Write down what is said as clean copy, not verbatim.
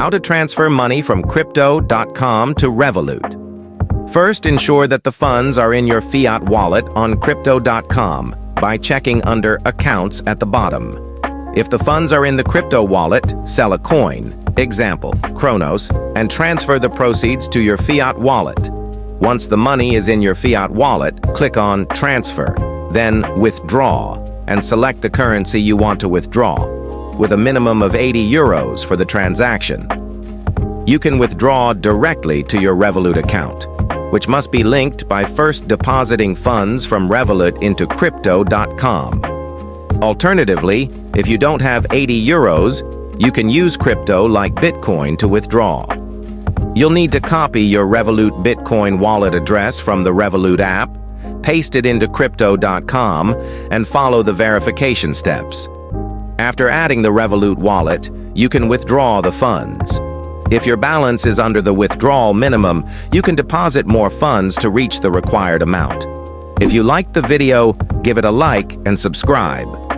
How to transfer money from crypto.com to Revolut. First, ensure that the funds are in your Fiat wallet on crypto.com by checking under Accounts at the bottom. If the funds are in the crypto wallet, sell a coin, example, Kronos, and transfer the proceeds to your Fiat wallet. Once the money is in your Fiat wallet, click on Transfer, then Withdraw, and select the currency you want to withdraw, with a minimum of 80 euros for the transaction. You can withdraw directly to your Revolut account, which must be linked by first depositing funds from Revolut into crypto.com. Alternatively, if you don't have 80 euros, you can use crypto like Bitcoin to withdraw. You'll need to copy your Revolut Bitcoin wallet address from the Revolut app, paste it into crypto.com, and follow the verification steps. After adding the Revolut wallet, you can withdraw the funds. If your balance is under the withdrawal minimum, you can deposit more funds to reach the required amount. If you liked the video, give it a like and subscribe.